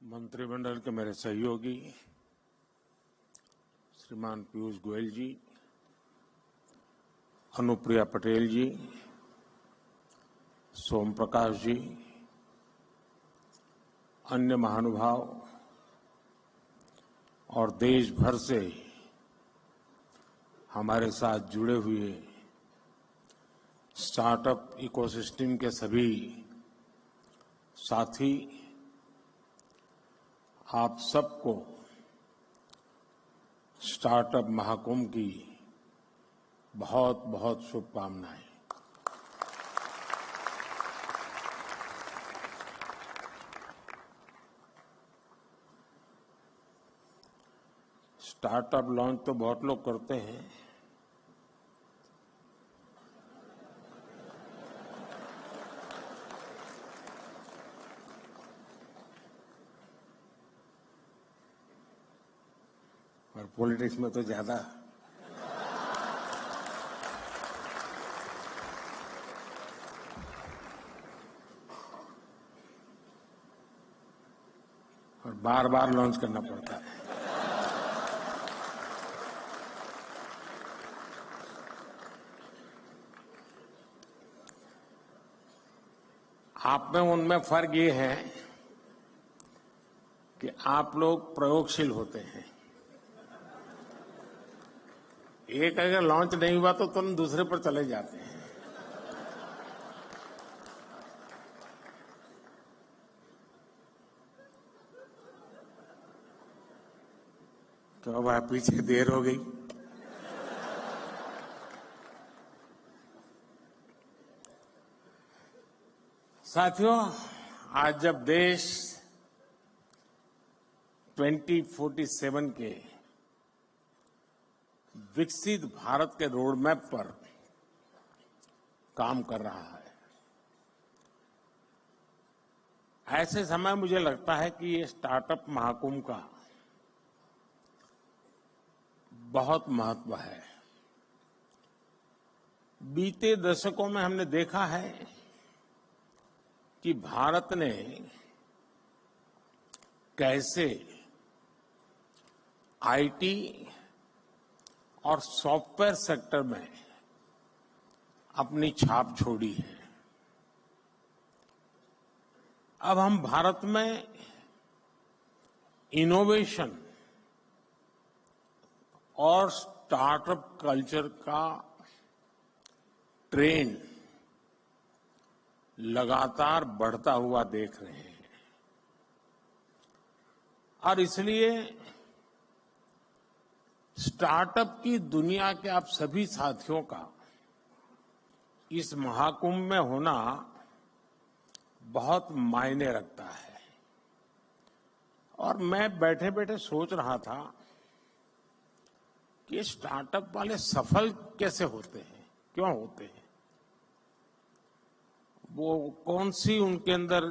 मंत्रिमंडल के मेरे सहयोगी श्रीमान पीयूष गोयल जी, अनुप्रिया पटेल जी, सोम प्रकाश जी, अन्य महानुभाव और देश भर से हमारे साथ जुड़े हुए स्टार्टअप इकोसिस्टम के सभी साथी, आप सबको स्टार्टअप महाकुंभ की बहुत बहुत शुभकामनाएं। स्टार्टअप लॉन्च तो बहुत लोग करते हैं, और पॉलिटिक्स में तो ज्यादा। और बार बार लॉन्च करना पड़ता है। आप में उनमें फर्क ये है कि आप लोग प्रयोगशील होते हैं। एक अगर लॉन्च नहीं हुआ तो तुम दूसरे पर चले जाते हैं। तो अब आप पीछे देर हो गई। साथियों, आज जब देश 2047 के विकसित भारत के रोड मैप पर काम कर रहा है, ऐसे समय मुझे लगता है कि ये स्टार्टअप महाकुंभ का बहुत महत्व है। बीते दशकों में हमने देखा है कि भारत ने कैसे आईटी और सॉफ्टवेयर सेक्टर में अपनी छाप छोड़ी है। अब हम भारत में इनोवेशन और स्टार्टअप कल्चर का ट्रेंड लगातार बढ़ता हुआ देख रहे हैं, और इसलिए स्टार्टअप की दुनिया के आप सभी साथियों का इस महाकुंभ में होना बहुत मायने रखता है। और मैं बैठे बैठे सोच रहा था कि स्टार्टअप वाले सफल कैसे होते हैं, क्यों होते हैं, वो कौन सी उनके अंदर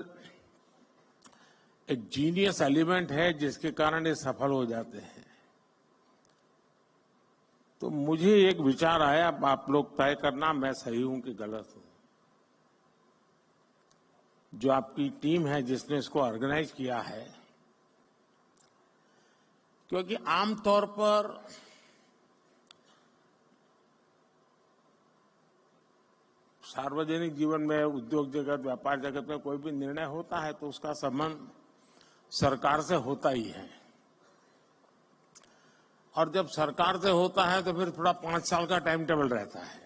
एक जीनियस एलिमेंट है जिसके कारण ये सफल हो जाते हैं। तो मुझे एक विचार आया, आप लोग तय करना मैं सही हूं कि गलत हूं। जो आपकी टीम है जिसने इसको ऑर्गेनाइज किया है, क्योंकि आमतौर पर सार्वजनिक जीवन में, उद्योग जगत, व्यापार जगत में कोई भी निर्णय होता है तो उसका संबंध सरकार से होता ही है। और जब सरकार से होता है तो फिर थोड़ा 5 साल का टाइम टेबल रहता है।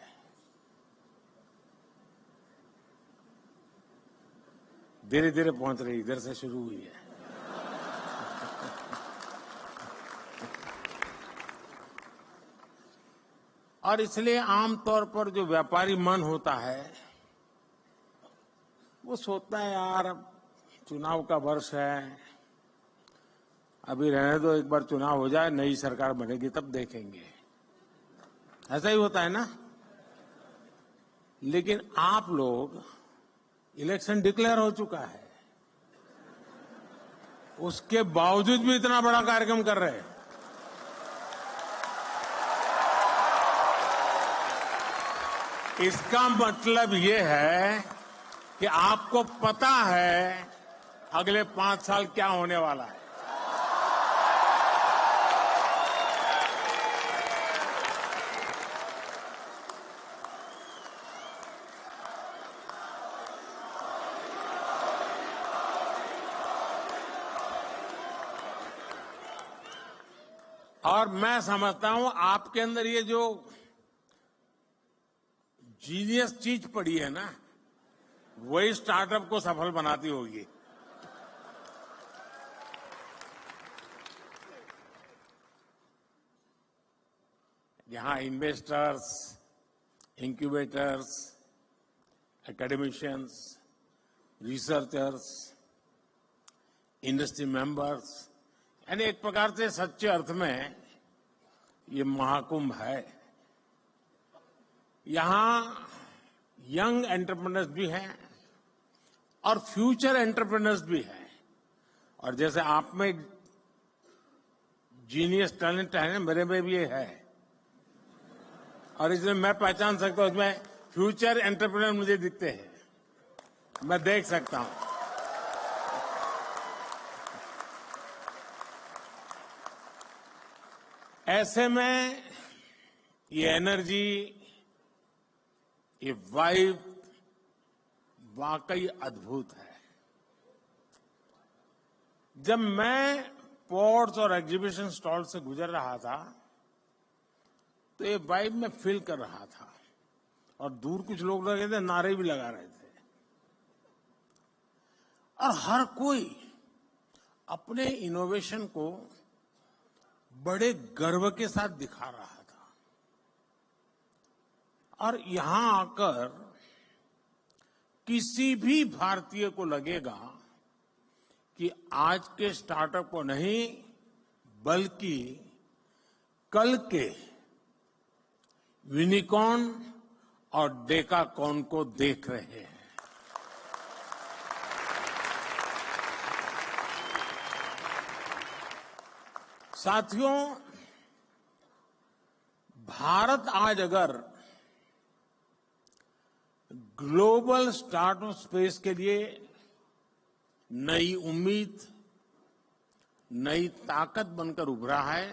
धीरे धीरे पहुंच रही, इधर से शुरू हुई है। और इसलिए आमतौर पर जो व्यापारी मन होता है वो सोचता है, यार अब चुनाव का वर्ष है, अभी रहने दो, एक बार चुनाव हो जाए, नई सरकार बनेगी तब देखेंगे। ऐसा ही होता है ना। लेकिन आप लोग, इलेक्शन डिक्लेयर हो चुका है, उसके बावजूद भी इतना बड़ा कार्यक्रम कर रहे हैं। इसका मतलब ये है कि आपको पता है अगले 5 साल क्या होने वाला है। और मैं समझता हूं आपके अंदर ये जो जीनियस चीज पड़ी है ना, वही स्टार्टअप को सफल बनाती होगी। यहां investors, incubators, academicians, researchers, industry members, यानी एक प्रकार से सच्चे अर्थ में ये महाकुंभ है। यहां यंग एंटरप्रेन्योर्स भी हैं और फ्यूचर एंटरप्रेन्योर्स भी हैं। और जैसे आप में जीनियस टैलेंट है, मेरे में भी ये है, और इसमें मैं पहचान सकता हूं, इसमें फ्यूचर एंटरप्रेन्योर मुझे दिखते हैं, मैं देख सकता हूं। ऐसे में ये एनर्जी, ये वाइब वाकई अद्भुत है। जब मैं पोर्ट्स और एग्जीबिशन स्टॉल से गुजर रहा था तो ये वाइब में फील कर रहा था, और दूर कुछ लोग लगे थे, नारे भी लगा रहे थे, और हर कोई अपने इनोवेशन को बड़े गर्व के साथ दिखा रहा था। और यहां आकर किसी भी भारतीय को लगेगा कि आज के स्टार्टअप को नहीं, बल्कि कल के यूनिकॉर्न और डेकाकॉर्न को देख रहे हैं। साथियों, भारत आज अगर ग्लोबल स्टार्टअप स्पेस के लिए नई उम्मीद, नई ताकत बनकर उभरा है,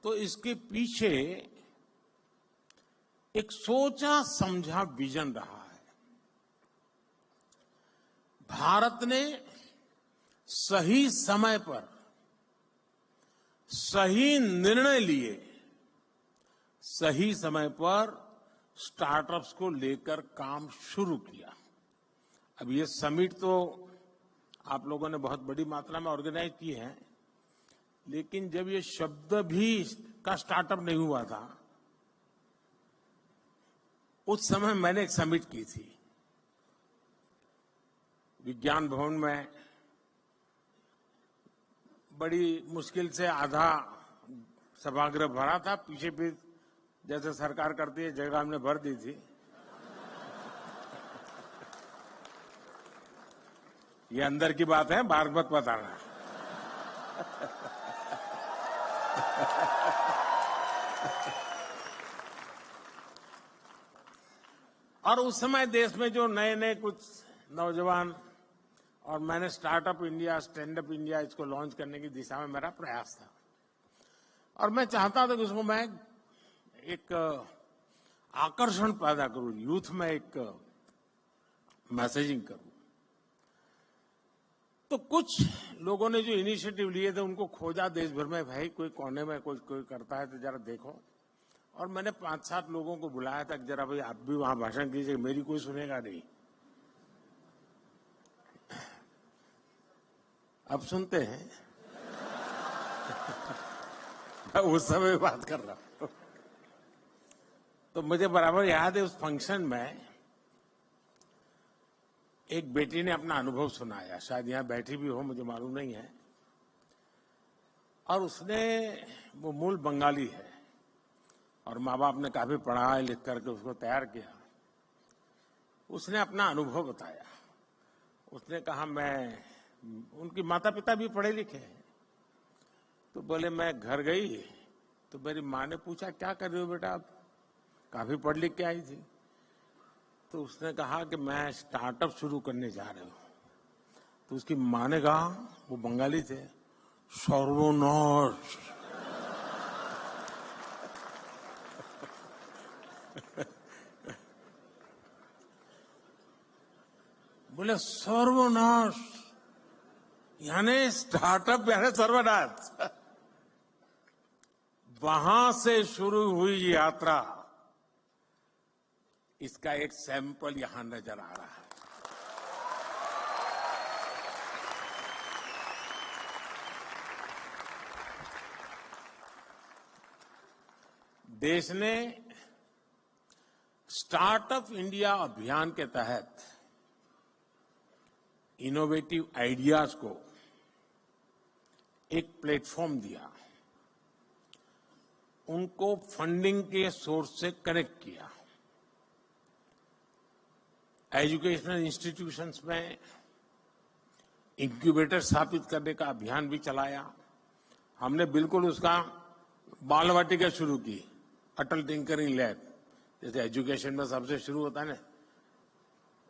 तो इसके पीछे एक सोचा समझा विजन रहा है। भारत ने सही समय पर सही निर्णय लिए, सही समय पर स्टार्टअप्स को लेकर काम शुरू किया। अब ये समिट तो आप लोगों ने बहुत बड़ी मात्रा में ऑर्गेनाइज की है, लेकिन जब ये शब्द भी का स्टार्टअप नहीं हुआ था, उस समय मैंने एक समिट की थी विज्ञान भवन में। बड़ी मुश्किल से आधा सभागृह भरा था, पीछे भी जैसे सरकार करती है जगह हमने भर दी थी। ये अंदर की बात है, बाहर मत बताना। और उस समय देश में जो नए नए कुछ नौजवान, और मैंने startup India, stand up India, इसको लॉन्च करने की दिशा में मेरा प्रयास था, और मैं चाहता था कि उसको मैं एक आकर्षण पैदा करूं, यूथ में एक मैसेजिंग करूं। तो कुछ लोगों ने जो इनिशिएटिव लिए थे उनको खोजा देश भर में, भाई कोई कोने में कोई करता है तो जरा देखो। और मैंने 5-7 लोगों को बुलाया था कि जरा भाई आप भी वहां भाषण कीजिए, मेरी कोई सुनेगा नहीं। अब सुनते हैं। मैं उस समय बात कर रहा हूं। तो मुझे बराबर याद है, उस फंक्शन में एक बेटी ने अपना अनुभव सुनाया, शायद यहां बैठी भी हो, मुझे मालूम नहीं है। और उसने, वो मूल बंगाली है और माँ बाप ने काफी पढ़ा लिख करके उसको तैयार किया। उसने अपना अनुभव बताया। उसने कहा, मैं, उनकी माता पिता भी पढ़े लिखे हैं, तो बोले मैं घर गई तो मेरी माँ ने पूछा क्या कर रहे हो बेटा, आप काफी पढ़ लिख के आई थी। तो उसने कहा कि मैं स्टार्टअप शुरू करने जा रही हूँ। तो उसकी माँ ने कहा, वो बंगाली थे, सर्वनाश। बोले सर्वनाश यानी स्टार्टअप यानी सर्वनाश। वहां से शुरू हुई यात्रा, इसका एक सैंपल यहां नजर आ रहा है। देश ने स्टार्टअप इंडिया अभियान के तहत इनोवेटिव आइडियाज को एक प्लेटफॉर्म दिया, उनको फंडिंग के सोर्स से कनेक्ट किया, एजुकेशनल इंस्टीट्यूशंस में इंक्यूबेटर स्थापित करने का अभियान भी चलाया। हमने बिल्कुल उसका बाल वाटिका शुरू की, अटल टिंकरिंग लैब, जैसे एजुकेशन में सबसे शुरू होता है ना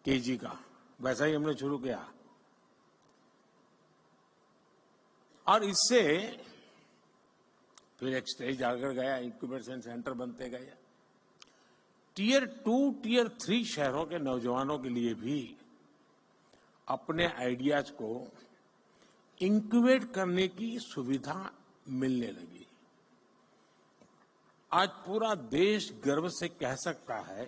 केजी का, वैसा ही हमने शुरू किया। और इससे फिर एक स्टेज आकर गया, इंक्यूबेशन सेंटर बनते गए। टियर 2, टियर 3 शहरों के नौजवानों के लिए भी अपने आइडियाज को इंक्यूबेट करने की सुविधा मिलने लगी। आज पूरा देश गर्व से कह सकता है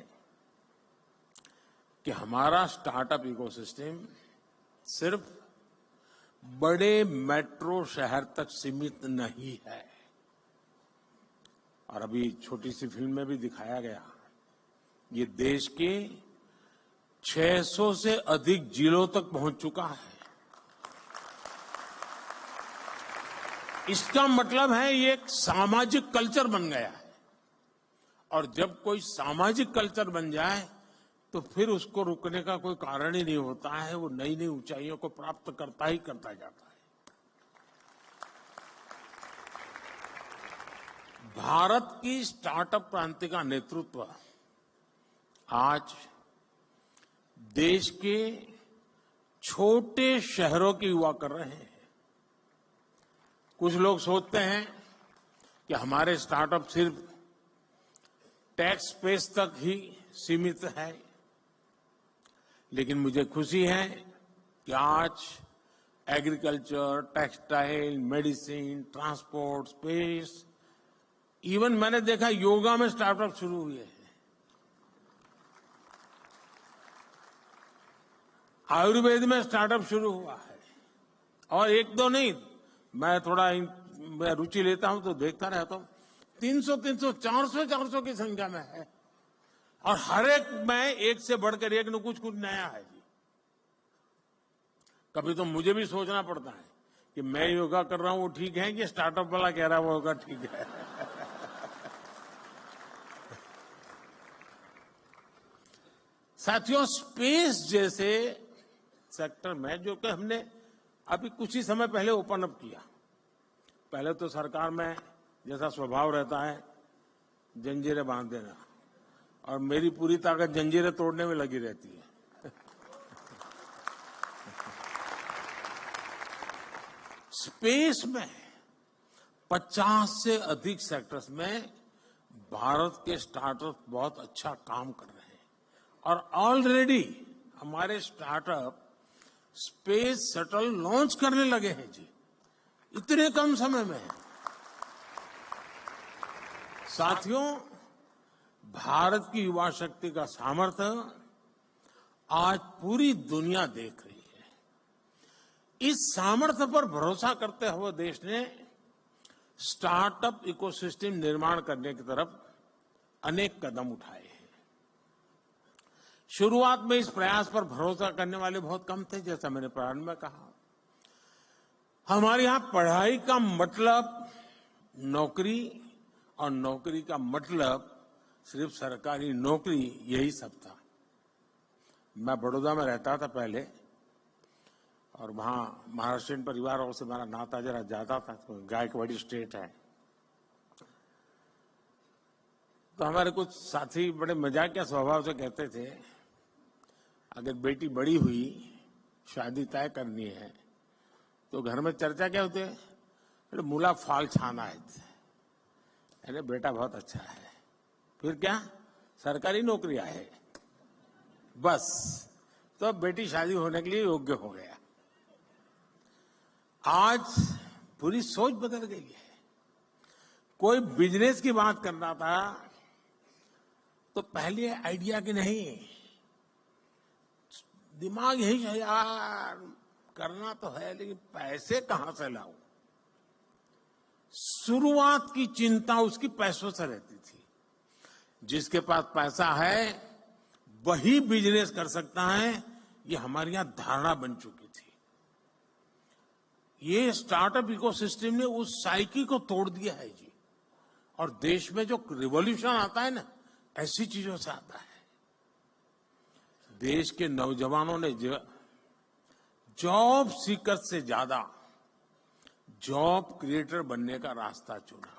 कि हमारा स्टार्टअप इकोसिस्टम सिर्फ बड़े मेट्रो शहर तक सीमित नहीं है। और अभी छोटी सी फिल्म में भी दिखाया गया, ये देश के 600 से अधिक जिलों तक पहुंच चुका है। इसका मतलब है ये एक सामाजिक कल्चर बन गया है। और जब कोई सामाजिक कल्चर बन जाए तो फिर उसको रुकने का कोई कारण ही नहीं होता है, वो नई नई ऊंचाइयों को प्राप्त करता ही करता जाता है। भारत की स्टार्टअप क्रांति का नेतृत्व आज देश के छोटे शहरों के युवा कर रहे हैं। कुछ लोग सोचते हैं कि हमारे स्टार्टअप सिर्फ टैक्स स्पेस तक ही सीमित है, लेकिन मुझे खुशी है कि आज agriculture, textile, medicine, transport, space, even मैंने देखा योगा में स्टार्टअप शुरू हुए हैं। आयुर्वेद में स्टार्टअप शुरू हुआ है। और एक दो नहीं, मैं थोड़ा मैं रुचि लेता हूं तो देखता रहता हूं, 300, 400 की संख्या में है। और हर एक में एक से बढ़कर एक न कुछ नया है जी। कभी तो मुझे भी सोचना पड़ता है कि मैं योगा कर रहा हूं वो ठीक है कि स्टार्टअप वाला कह रहा है वो योगा ठीक है। साथियों, स्पेस जैसे सेक्टर में जो कि हमने अभी कुछ ही समय पहले ओपन अप किया, पहले तो सरकार में जैसा स्वभाव रहता है जंजीरें बांध देना, और मेरी पूरी ताकत जंजीरें तोड़ने में लगी रहती है। स्पेस में 50 से अधिक सेक्टर्स में भारत के स्टार्टअप बहुत अच्छा काम कर रहे हैं। और ऑलरेडी हमारे स्टार्टअप स्पेस शटल लॉन्च करने लगे हैं जी, इतने कम समय में। साथियों, भारत की युवा शक्ति का सामर्थ्य आज पूरी दुनिया देख रही है। इस सामर्थ्य पर भरोसा करते हुए देश ने स्टार्टअप इकोसिस्टम निर्माण करने की तरफ अनेक कदम उठाए हैं। शुरुआत में इस प्रयास पर भरोसा करने वाले बहुत कम थे, जैसा मैंने प्रारंभ में कहा। हमारे यहां पढ़ाई का मतलब नौकरी और नौकरी का मतलब सिर्फ सरकारी नौकरी, यही सब था। मैं बड़ौदा में रहता था पहले, और वहां महाराष्ट्रियन परिवारों से मेरा नाता जरा ज्यादा था, तो गायकवाड़ी स्टेट है। तो हमारे कुछ साथी बड़े मजाकिया स्वभाव से कहते थे, अगर बेटी बड़ी हुई शादी तय करनी है तो घर में चर्चा क्या होती है? अरे मुला फाल छाना है। अरे बेटा बहुत अच्छा है, फिर क्या? सरकारी नौकरियां है बस, तो बेटी शादी होने के लिए योग्य हो गया। आज पूरी सोच बदल गई है। कोई बिजनेस की बात करना था तो पहले आइडिया की नहीं, दिमाग यही है यार, करना तो है लेकिन पैसे कहां से लाऊं। शुरुआत की चिंता उसकी पैसों से रहती थी। जिसके पास पैसा है वही बिजनेस कर सकता है, ये हमारी यहां धारणा बन चुकी थी। ये स्टार्टअप इकोसिस्टम ने उस साइकिल को तोड़ दिया है जी। और देश में जो रिवॉल्यूशन आता है ना, ऐसी चीजों से आता है। देश के नौजवानों ने जॉब सीकर से ज्यादा जॉब क्रिएटर बनने का रास्ता चुना है।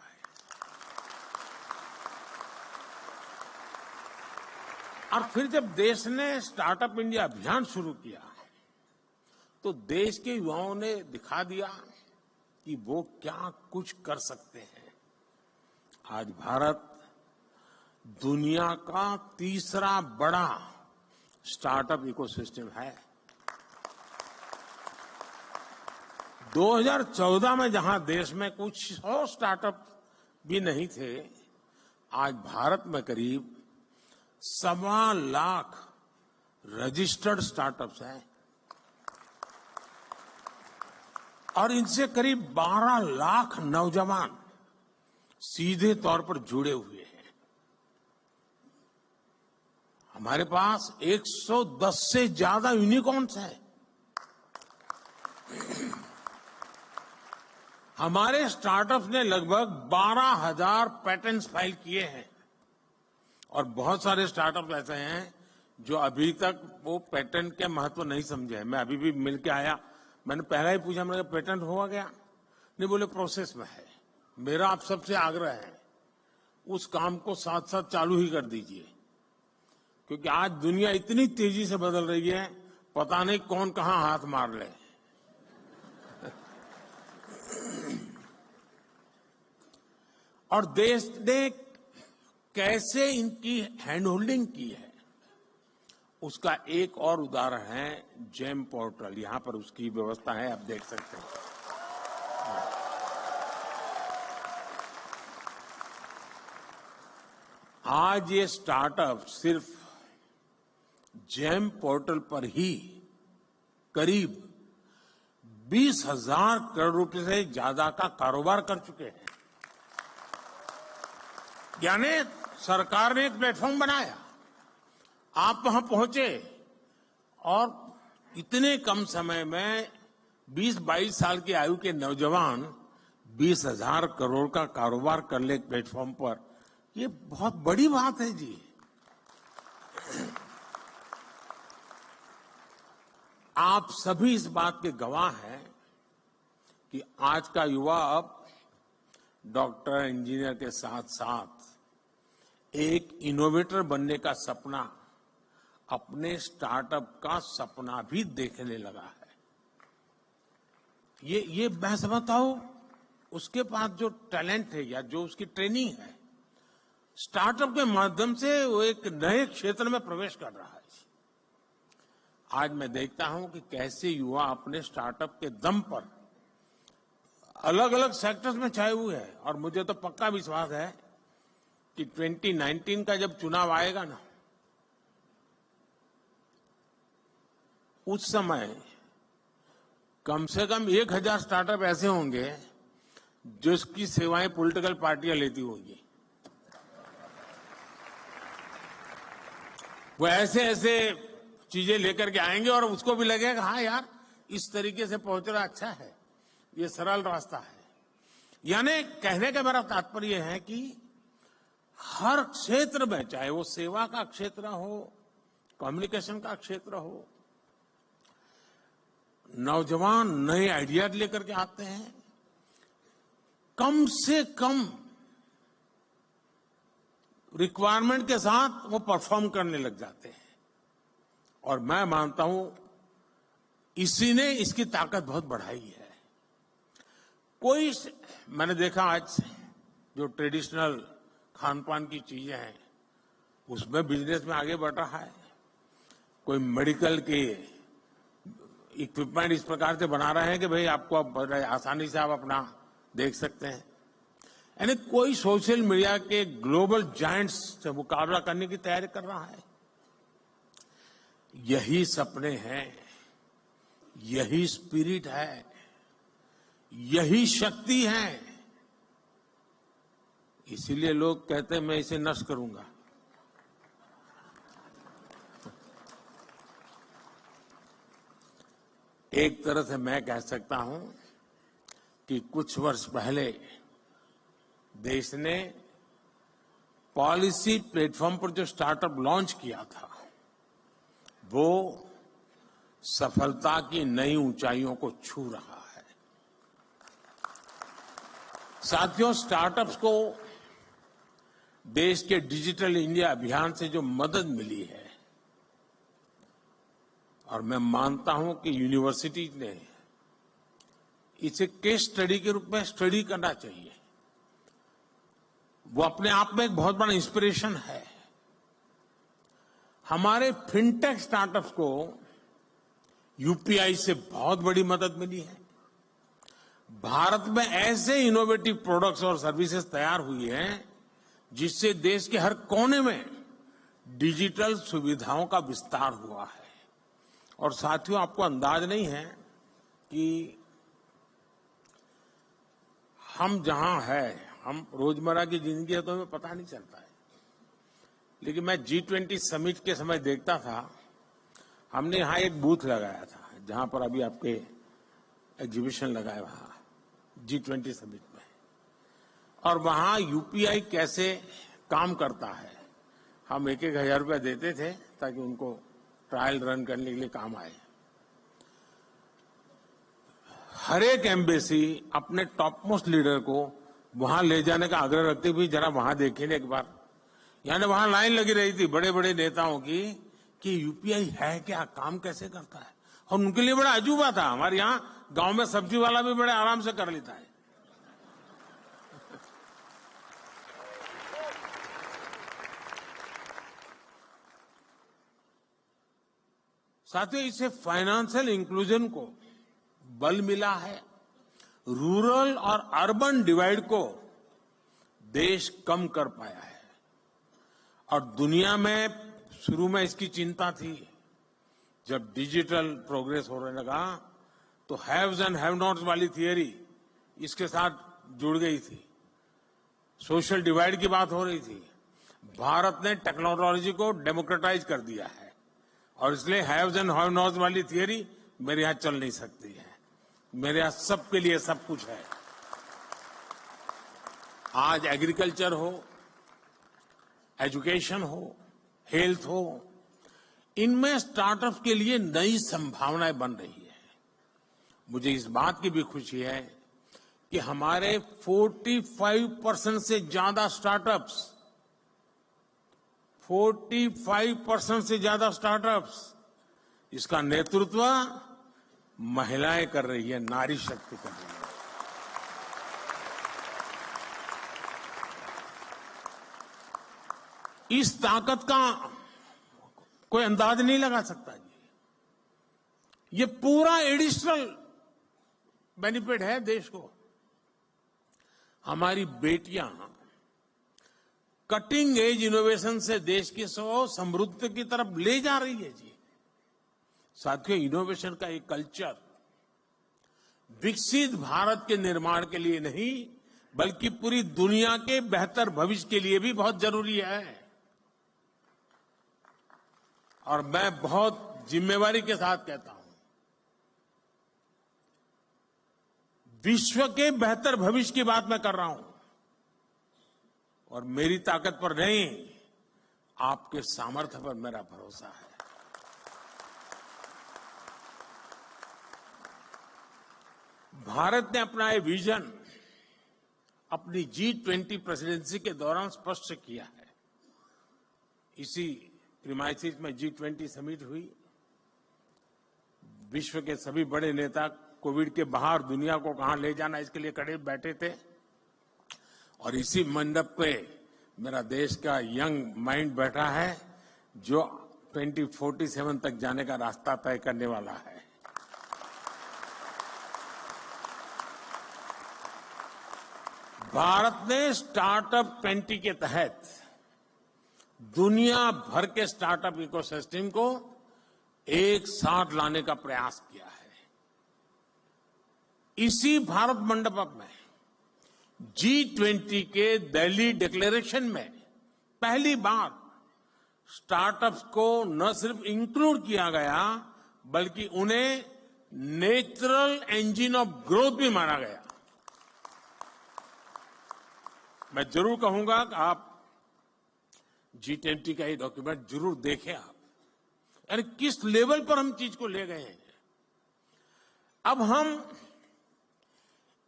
और फिर जब देश ने स्टार्टअप इंडिया अभियान शुरू किया तो देश के युवाओं ने दिखा दिया कि वो क्या कुछ कर सकते हैं। आज भारत दुनिया का तीसरा बड़ा स्टार्टअप इकोसिस्टम है। 2014 में जहां देश में कुछ 100 स्टार्टअप भी नहीं थे, आज भारत में करीब 1.25 लाख रजिस्टर्ड स्टार्टअप्स हैं और इनसे करीब 12 लाख नौजवान सीधे तौर पर जुड़े हुए हैं। हमारे पास 110 से ज्यादा यूनिकॉर्न्स हैं। हमारे स्टार्टअप्स ने लगभग 12,000 पैटेंट्स फाइल किए हैं और बहुत सारे स्टार्टअप्स ऐसे हैं जो अभी तक वो पेटेंट के महत्व नहीं समझे हैं। मैं अभी भी मिल के आया, मैंने पहला ही पूछा, मैंने पेटेंट हुआ गया? नहीं, बोले प्रोसेस में है। मेरा आप सबसे आग्रह है उस काम को साथ साथ चालू ही कर दीजिए, क्योंकि आज दुनिया इतनी तेजी से बदल रही है, पता नहीं कौन कहां हाथ मार ले। और देश ने कैसे इनकी हैंड होल्डिंग की है, उसका एक और उदाहरण है जेम पोर्टल। यहां पर उसकी व्यवस्था है, आप देख सकते हैं। आज ये स्टार्टअप सिर्फ जेम पोर्टल पर ही करीब 20,000 करोड़ रुपए से ज्यादा का कारोबार कर चुके हैं। यानी सरकार ने एक प्लेटफॉर्म बनाया, आप वहां पहुंचे और इतने कम समय में 20-22 साल की आयु के नौजवान 20,000 करोड़ का कारोबार कर ले प्लेटफॉर्म पर, ये बहुत बड़ी बात है जी। आप सभी इस बात के गवाह हैं कि आज का युवा अब डॉक्टर, इंजीनियर के साथ साथ एक इनोवेटर बनने का सपना, अपने स्टार्टअप का सपना भी देखने लगा है। ये मैं समझता हूं उसके पास जो टैलेंट है या जो उसकी ट्रेनिंग है, स्टार्टअप के माध्यम से वो एक नए क्षेत्र में प्रवेश कर रहा है। आज मैं देखता हूं कि कैसे युवा अपने स्टार्टअप के दम पर अलग अलग सेक्टर्स में छाए हुए हैं। और मुझे तो पक्का विश्वास है कि 2019 का जब चुनाव आएगा ना, उस समय कम से कम 1,000 स्टार्टअप ऐसे होंगे जिसकी सेवाएं पॉलिटिकल पार्टियां लेती होंगी। वो ऐसे ऐसे चीजें लेकर के आएंगे और उसको भी लगेगा हाँ यार, इस तरीके से पहुंचना अच्छा है, ये सरल रास्ता है। यानी कहने का मेरा तात्पर्य है कि हर क्षेत्र में, चाहे वो सेवा का क्षेत्र हो, कम्युनिकेशन का क्षेत्र हो, नौजवान नए आइडिया लेकर के आते हैं। कम से कम रिक्वायरमेंट के साथ वो परफॉर्म करने लग जाते हैं। और मैं मानता हूं इसी ने इसकी ताकत बहुत बढ़ाई है। मैंने देखा आज जो ट्रेडिशनल खान पान की चीजें हैं उसमें बिजनेस में आगे बढ़ रहा है। कोई मेडिकल के इक्विपमेंट इस प्रकार से बना रहे हैं कि भाई आपको आसानी से आप अपना देख सकते हैं। यानी कोई सोशल मीडिया के ग्लोबल जायंट्स से मुकाबला करने की तैयारी कर रहा है। यही सपने हैं, यही स्पिरिट है, यही शक्ति है। इसीलिए लोग कहते हैं मैं इसे नष्ट करूंगा। एक तरह से मैं कह सकता हूं कि कुछ वर्ष पहले देश ने पॉलिसी प्लेटफॉर्म पर जो स्टार्टअप लॉन्च किया था वो सफलता की नई ऊंचाइयों को छू रहा है। साथियों, स्टार्टअप्स को देश के डिजिटल इंडिया अभियान से जो मदद मिली है, और मैं मानता हूं कि यूनिवर्सिटी ने इसे केस स्टडी के रूप में स्टडी करना चाहिए। वो अपने आप में एक बहुत बड़ा इंस्पिरेशन है। हमारे फिनटेक स्टार्टअप्स को यूपीआई से बहुत बड़ी मदद मिली है। भारत में ऐसे इनोवेटिव प्रोडक्ट्स और सर्विसेज तैयार हुई हैं जिससे देश के हर कोने में डिजिटल सुविधाओं का विस्तार हुआ है। और साथियों, आपको अंदाज नहीं है कि हम जहां हैं, हम रोजमर्रा की जिंदगी है तो हमें पता नहीं चलता है, लेकिन मैं G20 समिट के समय देखता था, हमने यहां एक बूथ लगाया था जहां पर अभी आपके एग्जीबिशन लगाया वहां G20 समिट में, और वहां यूपीआई कैसे काम करता है हम 1-1 हजार रुपया देते थे ताकि उनको ट्रायल रन करने के लिए काम आए। हर एक एम्बेसी अपने टॉप मोस्ट लीडर को वहां ले जाने का आग्रह रखती हुई जरा वहां देखिए एक बार। यानी वहां लाइन लगी रही थी बड़े बड़े नेताओं की कि यूपीआई है क्या, काम कैसे करता है, और उनके लिए बड़ा अजूबा था। हमारे यहां गांव में सब्जी वाला भी बड़े आराम से कर लेता है। साथियों, इससे फाइनेंशियल इंक्लूजन को बल मिला है। रूरल और अर्बन डिवाइड को देश कम कर पाया है। और दुनिया में शुरू में इसकी चिंता थी। जब डिजिटल प्रोग्रेस होने लगा तो हैव्स एंड हैव नॉट्स वाली थियरी इसके साथ जुड़ गई थी। सोशल डिवाइड की बात हो रही थी। भारत ने टेक्नोलॉजी को डेमोक्रेटाइज कर दिया है और इसलिए हैव्स एंड हैव नॉट्स वाली थियरी मेरे यहां चल नहीं सकती है। मेरे यहां सबके लिए सब कुछ है। आज एग्रीकल्चर हो, एजुकेशन हो, हेल्थ हो, इनमें स्टार्टअप के लिए नई संभावनाएं बन रही है। मुझे इस बात की भी खुशी है कि हमारे 45% से ज्यादा स्टार्टअप्स 45% से ज्यादा स्टार्टअप्स इसका नेतृत्व महिलाएं कर रही है, नारी शक्ति कर रही है। इस ताकत का कोई अंदाज नहीं लगा सकता जी। ये पूरा एडिशनल बेनिफिट है देश को। हमारी बेटियां कटिंग एज इनोवेशन से देश की समृद्धि की तरफ ले जा रही है जी। साथियों, इनोवेशन का एक कल्चर विकसित भारत के निर्माण के लिए नहीं बल्कि पूरी दुनिया के बेहतर भविष्य के लिए भी बहुत जरूरी है। और मैं बहुत जिम्मेवारी के साथ कहता हूं, विश्व के बेहतर भविष्य की बात मैं कर रहा हूं, और मेरी ताकत पर नहीं, आपके सामर्थ्य पर मेरा भरोसा है। भारत ने अपना ये विजन अपनी G20 प्रेसिडेंसी के दौरान स्पष्ट किया है। इसी प्रीमाइसिस में G20 समिट हुई। विश्व के सभी बड़े नेता कोविड के बाहर दुनिया को कहां ले जाना इसके लिए खड़े बैठे थे और इसी मंडप पे मेरा देश का यंग माइंड बैठा है जो 2047 तक जाने का रास्ता तय करने वाला है। भारत ने स्टार्टअप 20 के तहत दुनिया भर के स्टार्टअप इकोसिस्टम को एक साथ लाने का प्रयास किया है। इसी भारत मंडप में G20 के दिल्ली डिक्लेरेशन में पहली बार स्टार्टअप्स को न सिर्फ इंक्लूड किया गया बल्कि उन्हें नेचुरल इंजन ऑफ ग्रोथ भी माना गया। मैं जरूर कहूंगा कि आप G20 का ये डॉक्यूमेंट जरूर देखें आप, यानी किस लेवल पर हम चीज को ले गए हैं। अब हम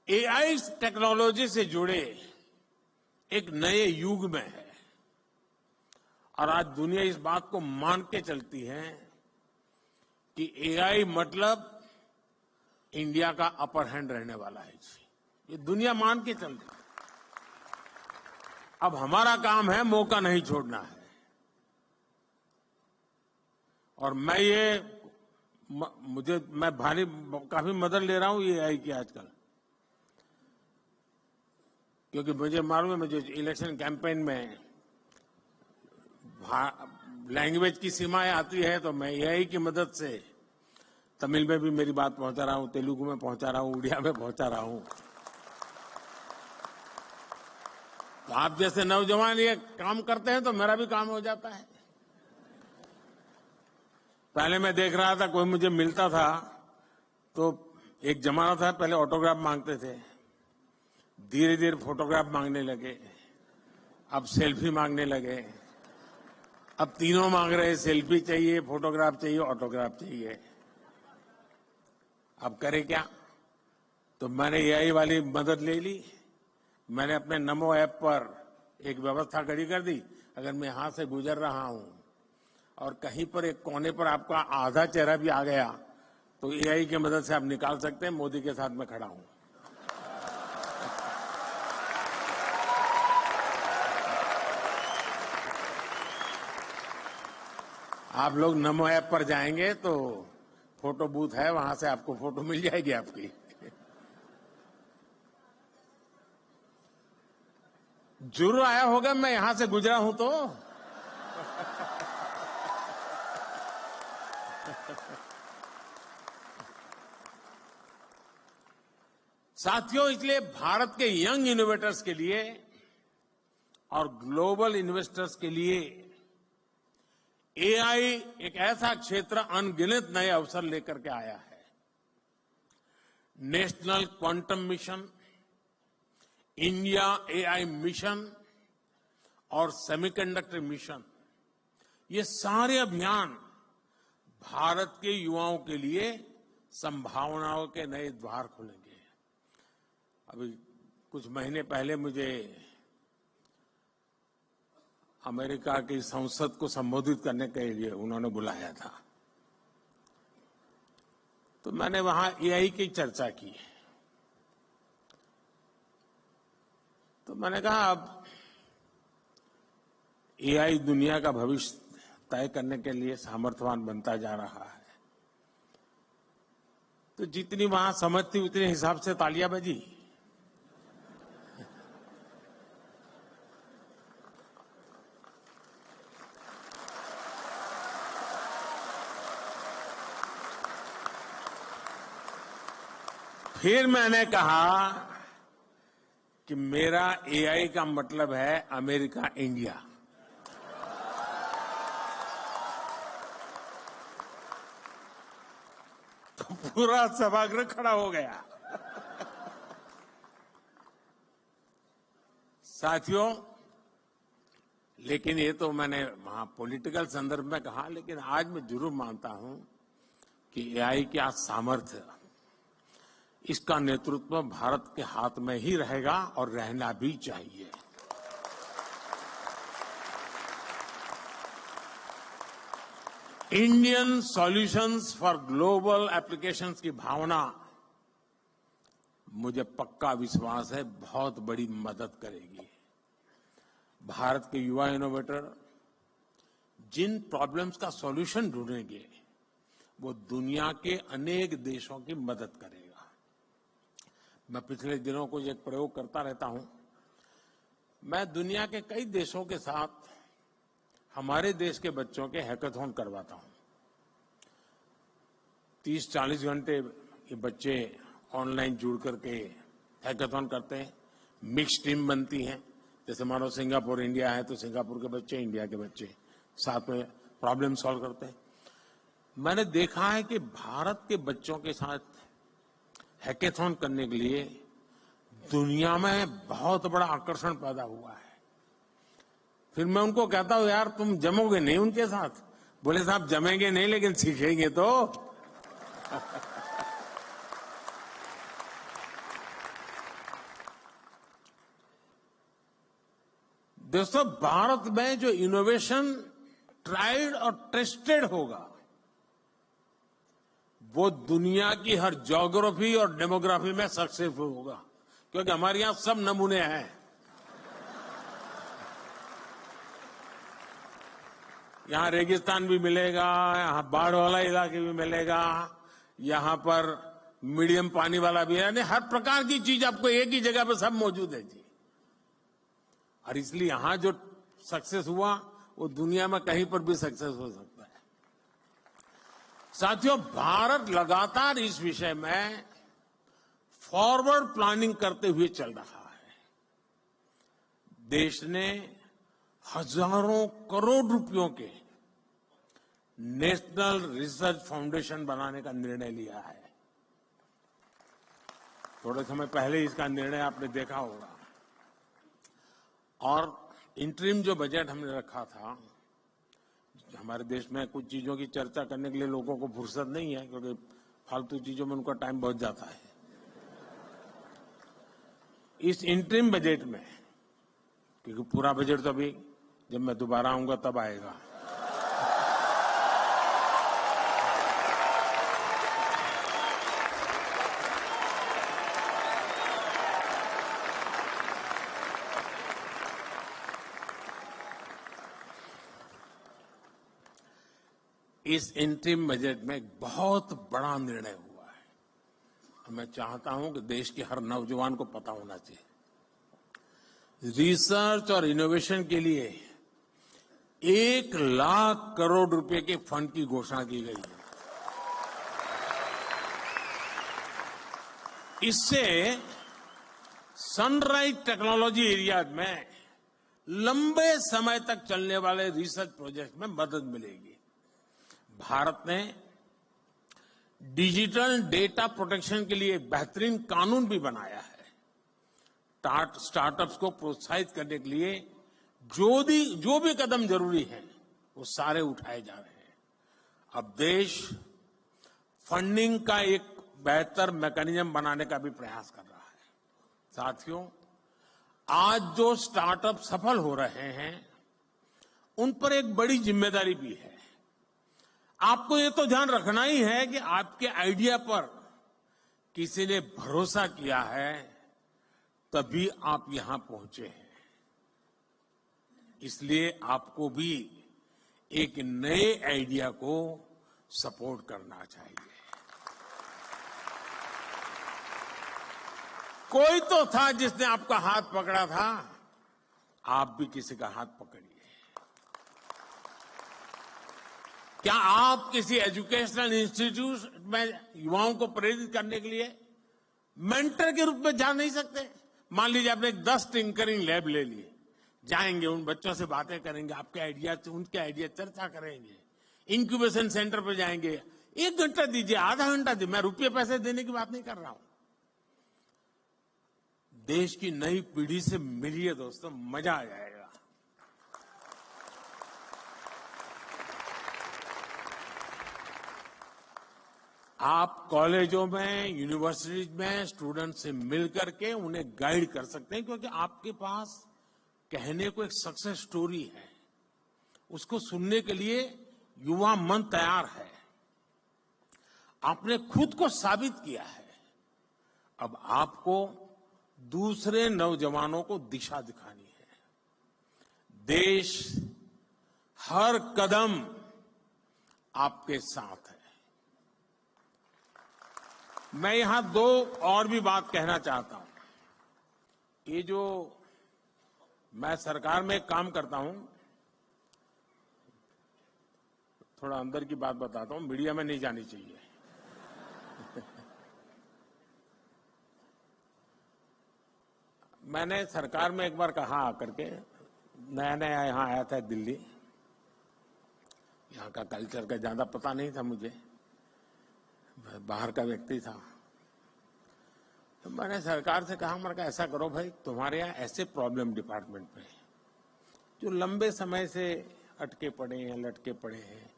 AI टेक्नोलॉजी से जुड़े एक नए युग में है और आज दुनिया इस बात को मान के चलती है कि AI मतलब इंडिया का अपर हैंड रहने वाला है। ये दुनिया मान के चल रही है। अब हमारा काम है मौका नहीं छोड़ना है और मैं भारी काफी मदद ले रहा हूं ये AI की आजकल, क्योंकि मुझे मालूम है मुझे इलेक्शन कैंपेन में लैंग्वेज की सीमाएं आती है तो मैं AI की मदद से तमिल में भी मेरी बात पहुंचा रहा हूं, तेलुगु में पहुंचा रहा हूं, उड़िया में पहुंचा रहा हूं। तो आप जैसे नौजवान ये काम करते हैं तो मेरा भी काम हो जाता है। पहले मैं देख रहा था कोई मुझे मिलता था तो एक जमाना था पहले ऑटोग्राफ मांगते थे, धीरे धीरे फोटोग्राफ मांगने लगे, अब सेल्फी मांगने लगे, अब तीनों मांग रहे, सेल्फी चाहिए, फोटोग्राफ चाहिए, ऑटोग्राफ चाहिए। अब करे क्या? तो मैंने AI वाली मदद ले ली। मैंने अपने नमो ऐप पर एक व्यवस्था खड़ी कर दी, अगर मैं यहां से गुजर रहा हूं और कहीं पर एक कोने पर आपका आधा चेहरा भी आ गया तो AI की मदद से आप निकाल सकते हैं मोदी के साथ मैं खड़ा हूं। आप लोग नमो ऐप पर जाएंगे तो फोटो बूथ है, वहां से आपको फोटो मिल जाएगी आपकी। जरूर आया होगा, मैं यहां से गुजरा हूं तो। साथियों, इसलिए भारत के यंग इनोवेटर्स के लिए और ग्लोबल इन्वेस्टर्स के लिए AI एक ऐसा क्षेत्र अनगिनत नए अवसर लेकर के आया है। National quantum mission, India AI mission और सेमीकंडक्टर मिशन, ये सारे अभियान भारत के युवाओं के लिए संभावनाओं के नए द्वार खोलेंगे। अभी कुछ महीने पहले मुझे अमेरिका की संसद को संबोधित करने के लिए उन्होंने बुलाया था, तो मैंने वहां AI की चर्चा की। तो मैंने कहा अब AI दुनिया का भविष्य तय करने के लिए सामर्थ्यवान बनता जा रहा है, तो जितनी वहां समझ थी उतने हिसाब से तालियां बजी। फिर मैंने कहा कि मेरा AI का मतलब है अमेरिका इंडिया। तो पूरा सभागृह खड़ा हो गया। साथियों, लेकिन ये तो मैंने वहां पॉलिटिकल संदर्भ में कहा, लेकिन आज मैं जरूर मानता हूं कि AI का सामर्थ्य, इसका नेतृत्व भारत के हाथ में ही रहेगा और रहना भी चाहिए। Indian solutions for global applications की भावना मुझे पक्का विश्वास है बहुत बड़ी मदद करेगी। भारत के युवा इनोवेटर जिन प्रॉब्लम्स का सॉल्यूशन ढूंढेंगे वो दुनिया के अनेक देशों की मदद करेगा। मैं पिछले दिनों को एक प्रयोग करता रहता हूं। मैं दुनिया के कई देशों के साथ हमारे देश के बच्चों के हैकाथॉन करवाता हूं। 30-40 घंटे ये बच्चे ऑनलाइन जुड़ करके हैकाथॉन करते हैं। मिक्स टीम बनती है। जैसे मानो सिंगापुर इंडिया है तो सिंगापुर के बच्चे इंडिया के बच्चे साथ में प्रॉब्लम सॉल्व करते हैं। मैंने देखा है कि भारत के बच्चों के साथ हैकाथॉन करने के लिए दुनिया में बहुत बड़ा आकर्षण पैदा हुआ है। फिर मैं उनको कहता हूं यार तुम जमोगे नहीं उनके साथ? बोले साहब जमेंगे नहीं लेकिन सीखेंगे तो। दोस्तों, भारत में जो इनोवेशन ट्राइड और टेस्टेड होगा वो दुनिया की हर ज्योग्राफी और डेमोग्राफी में सक्सेसफुल होगा, क्योंकि हमारे यहां सब नमूने हैं। यहां रेगिस्तान भी मिलेगा, यहां बाढ़ वाला इलाके भी मिलेगा, यहां पर मीडियम पानी वाला भी है। यानी हर प्रकार की चीज आपको एक ही जगह पर सब मौजूद है जी। और इसलिए यहां जो सक्सेस हुआ वो दुनिया में कहीं पर भी सक्सेस हो सकता है। साथियों, भारत लगातार इस विषय में फॉरवर्ड प्लानिंग करते हुए चल रहा है। देश ने हजारों करोड़ रुपयों के नेशनल रिसर्च फाउंडेशन बनाने का निर्णय लिया है। थोड़े समय पहले इसका निर्णय आपने देखा होगा। और इंटरिम जो बजट हमने रखा था, हमारे देश में कुछ चीजों की चर्चा करने के लिए लोगों को फुर्सत नहीं है, क्योंकि फालतू चीजों में उनका टाइम बहुत जाता है। इस इंटरिम बजट में, क्योंकि पूरा बजट तो अभी जब मैं दोबारा आऊंगा तब आएगा, इस इंटरिम बजट में एक बहुत बड़ा निर्णय हुआ है। मैं चाहता हूं कि देश के हर नौजवान को पता होना चाहिए। रिसर्च और इनोवेशन के लिए 1 लाख करोड़ रुपए के फंड की घोषणा की गई है। इससे सनराइज टेक्नोलॉजी एरिया में लंबे समय तक चलने वाले रिसर्च प्रोजेक्ट में मदद मिलेगी। भारत ने डिजिटल डेटा प्रोटेक्शन के लिए बेहतरीन कानून भी बनाया है। स्टार्टअप्स को प्रोत्साहित करने के लिए जो भी कदम जरूरी है वो सारे उठाए जा रहे हैं। अब देश फंडिंग का एक बेहतर मैकेनिज्म बनाने का भी प्रयास कर रहा है। साथियों, आज जो स्टार्टअप सफल हो रहे हैं उन पर एक बड़ी जिम्मेदारी भी है। आपको ये तो ध्यान रखना ही है कि आपके आइडिया पर किसी ने भरोसा किया है, तभी आप यहां पहुंचे हैं। इसलिए आपको भी एक नए आइडिया को सपोर्ट करना चाहिए। कोई तो था जिसने आपका हाथ पकड़ा था, आप भी किसी का हाथ पकड़िए। क्या आप किसी एजुकेशनल इंस्टीट्यूट में युवाओं को प्रेरित करने के लिए मेंटर के रूप में जा नहीं सकते? मान लीजिए आपने 10 टिंकरिंग लैब ले लिए, जाएंगे उन बच्चों से बातें करेंगे, आपके आइडिया उनके आइडिया चर्चा करेंगे, इंक्यूबेशन सेंटर पर जाएंगे। 1 घंटा दीजिए, आधा घंटा दीजिए, मैं रुपये पैसे देने की बात नहीं कर रहा हूं। देश की नई पीढ़ी से मिलिए दोस्तों, मजा आ जाएगा। आप कॉलेजों में, यूनिवर्सिटीज में स्टूडेंट से मिलकर के उन्हें गाइड कर सकते हैं, क्योंकि आपके पास कहने को एक सक्सेस स्टोरी है। उसको सुनने के लिए युवा मन तैयार है, आपने खुद को साबित किया है। अब आपको दूसरे नौजवानों को दिशा दिखानी है। देश हर कदम आपके साथ है। मैं यहां दो और भी बात कहना चाहता हूं। ये जो मैं सरकार में काम करता हूं, थोड़ा अंदर की बात बताता हूं, मीडिया में नहीं जानी चाहिए। मैंने सरकार में एक बार कहा आकर के, नया नया यहां आया था दिल्ली, यहां का कल्चर का ज्यादा पता नहीं था मुझे, बाहर का व्यक्ति था। तो मैंने सरकार से कहा, मैंने कहा ऐसा करो भाई, तुम्हारे यहाँ ऐसे प्रॉब्लम डिपार्टमेंट में जो लंबे समय से अटके पड़े हैं, लटके पड़े हैं,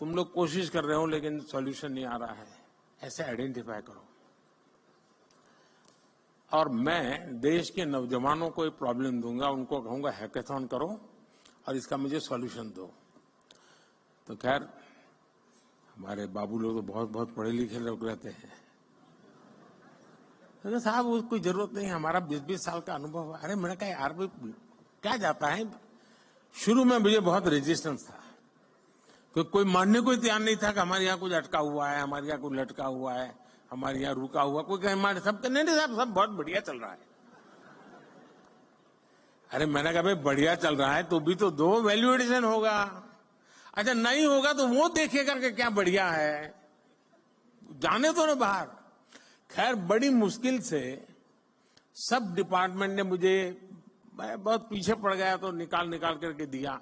तुम लोग कोशिश कर रहे हो लेकिन सॉल्यूशन नहीं आ रहा है, ऐसे आइडेंटिफाई करो और मैं देश के नौजवानों को एक प्रॉब्लम दूंगा, उनको कहूंगा हैकेथॉन करो और इसका मुझे सॉल्यूशन दो। तो खैर हमारे बाबू लोग तो बहुत बहुत पढ़े लिखे लोग रहते हैं। तो साहब उसको कोई जरूरत नहीं, हमारा 20-20 साल का अनुभव है। अरे मैंने कहा यार क्या जाता है। शुरू में मुझे बहुत रेजिस्टेंस था, तो कोई मानने को तैयार नहीं था कि हमारे यहाँ कुछ अटका हुआ है, हमारे यहाँ कुछ लटका हुआ है, हमारे यहाँ रुका हुआ। कोई कहे हमारे सब नहीं साहब, सब बहुत बढ़िया चल रहा है। अरे मैंने कहा भाई बढ़िया चल रहा है तो भी तो दो, वैल्यू एडिशन होगा। अच्छा नहीं होगा तो वो देखिएगा कि क्या बढ़िया है, जाने तो ना बाहर। खैर बड़ी मुश्किल से सब डिपार्टमेंट ने मुझे, मैं बहुत पीछे पड़ गया तो निकाल करके दिया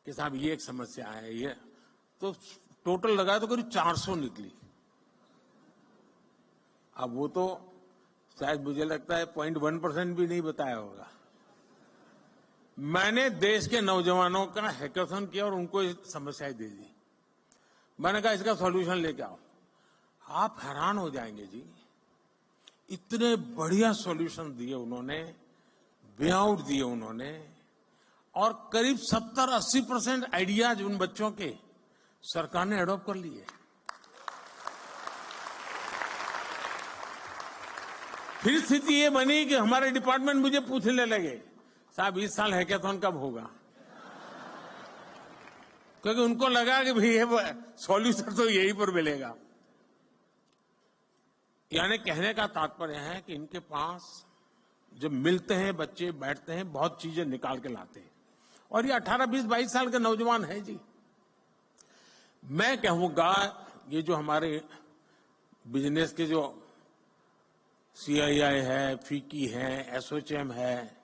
कि साहब ये एक समस्या है, ये तो टोटल लगाया तो करीब 400 निकली। अब वो तो शायद मुझे लगता है 0.1% भी नहीं बताया होगा। मैंने देश के नौजवानों का हैकेथॉन किया और उनको समस्याएं दे दी। मैंने कहा इसका सॉल्यूशन लेके आओ। आप हैरान हो जाएंगे जी, इतने बढ़िया सॉल्यूशन दिए उन्होंने, वे आउट दिए उन्होंने, और करीब 70-80% आइडियाज उन बच्चों के सरकार ने अडॉप्ट कर लिए। फिर स्थिति ये बनी कि हमारे डिपार्टमेंट मुझे पूछने लगे, साहब इस साल हैकेथॉन कब होगा, क्योंकि उनको लगा कि भाई ये सॉल्यूशन तो यहीं पर मिलेगा। यानी कहने का तात्पर्य है कि इनके पास जब मिलते हैं बच्चे, बैठते हैं, बहुत चीजें निकाल के लाते हैं। और ये 18, 20, 22 साल के नौजवान है जी। मैं कहूंगा ये जो हमारे बिजनेस के जो CII है, फीकी है, एसोचैम है,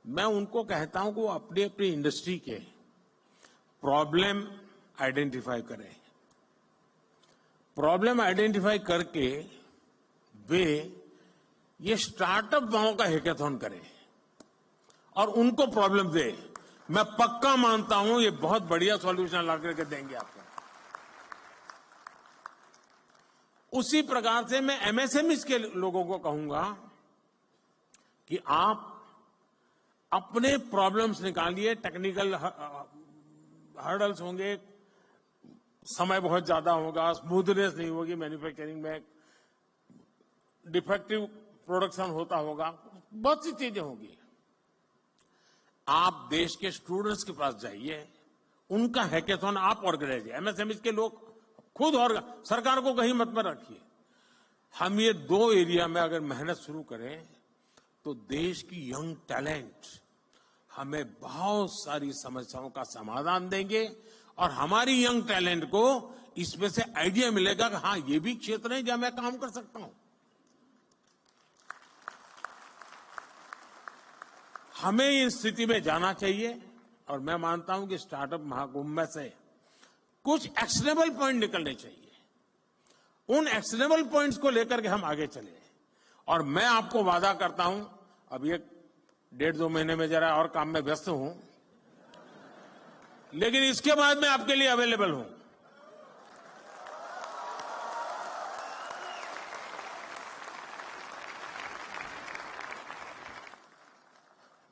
मैं उनको कहता हूं कि वो अपनी अपनी इंडस्ट्री के प्रॉब्लम आइडेंटिफाई करें। प्रॉब्लम आइडेंटिफाई करके वे ये स्टार्टअप वालों का हैकेथॉन करें और उनको प्रॉब्लम दे। मैं पक्का मानता हूं ये बहुत बढ़िया सॉल्यूशन ला करके देंगे आपको। उसी प्रकार से मैं MSMEs के लोगों को कहूंगा कि आप अपने प्रॉब्लम्स निकालिए। टेक्निकल हर्डल्स होंगे, समय बहुत ज्यादा होगा, स्मूथनेस नहीं होगी मैन्युफैक्चरिंग में, डिफेक्टिव प्रोडक्शन होता होगा, बहुत सी चीजें होंगी। आप देश के स्टूडेंट्स के पास जाइए, उनका हैकेथॉन आप ऑर्गेनाइज, MSMEs के लोग खुद, और सरकार को कहीं मत में रखिए। हम ये 2 एरिया में अगर मेहनत शुरू करें तो देश की यंग टैलेंट हमें बहुत सारी समस्याओं का समाधान देंगे और हमारी यंग टैलेंट को इसमें से आइडिया मिलेगा कि हाँ ये भी क्षेत्र है जहां मैं काम कर सकता हूं। हमें इस स्थिति में जाना चाहिए और मैं मानता हूं कि स्टार्टअप महाकुंभ में से कुछ एक्शनेबल पॉइंट निकलने चाहिए। उन एक्शनेबल पॉइंट्स को लेकर के हम आगे चले। और मैं आपको वादा करता हूं, अब ये 1.5-2 महीने में जरा और काम में व्यस्त हूं, लेकिन इसके बाद मैं आपके लिए अवेलेबल हूं।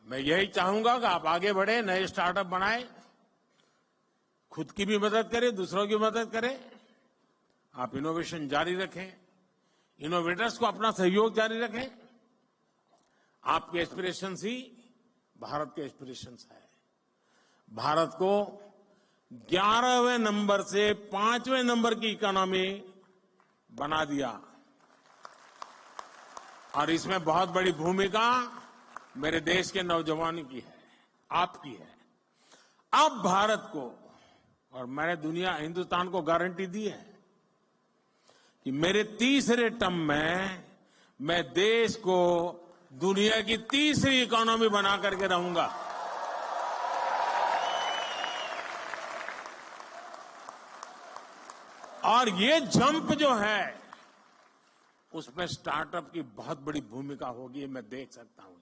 मैं यही चाहूंगा कि आप आगे बढ़े, नए स्टार्टअप बनाएं, खुद की भी मदद करें, दूसरों की मदद करें। आप इनोवेशन जारी रखें, इनोवेटर्स को अपना सहयोग जारी रखें। आपके एस्पिरेशंस ही भारत के एस्पिरेशंस है। भारत को 11वें नंबर से 5वें नंबर की इकोनॉमी बना दिया और इसमें बहुत बड़ी भूमिका मेरे देश के नौजवानों की है, आपकी है। अब भारत को, और मैंने हिंदुस्तान को गारंटी दी है कि मेरे तीसरे टर्म में मैं देश को दुनिया की तीसरी इकोनॉमी बना करके रहूंगा। और ये जंप जो है उसमें स्टार्टअप की बहुत बड़ी भूमिका होगी, मैं देख सकता हूं।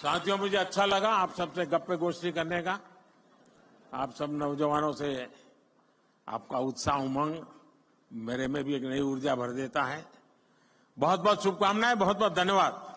साथियों, मुझे अच्छा लगा आप सबसे गप्पे गोष्ठी करने का। आप सब नौजवानों से आपका उत्साह, उमंग मेरे में भी एक नई ऊर्जा भर देता है। बहुत बहुत शुभकामनाएं, बहुत बहुत धन्यवाद।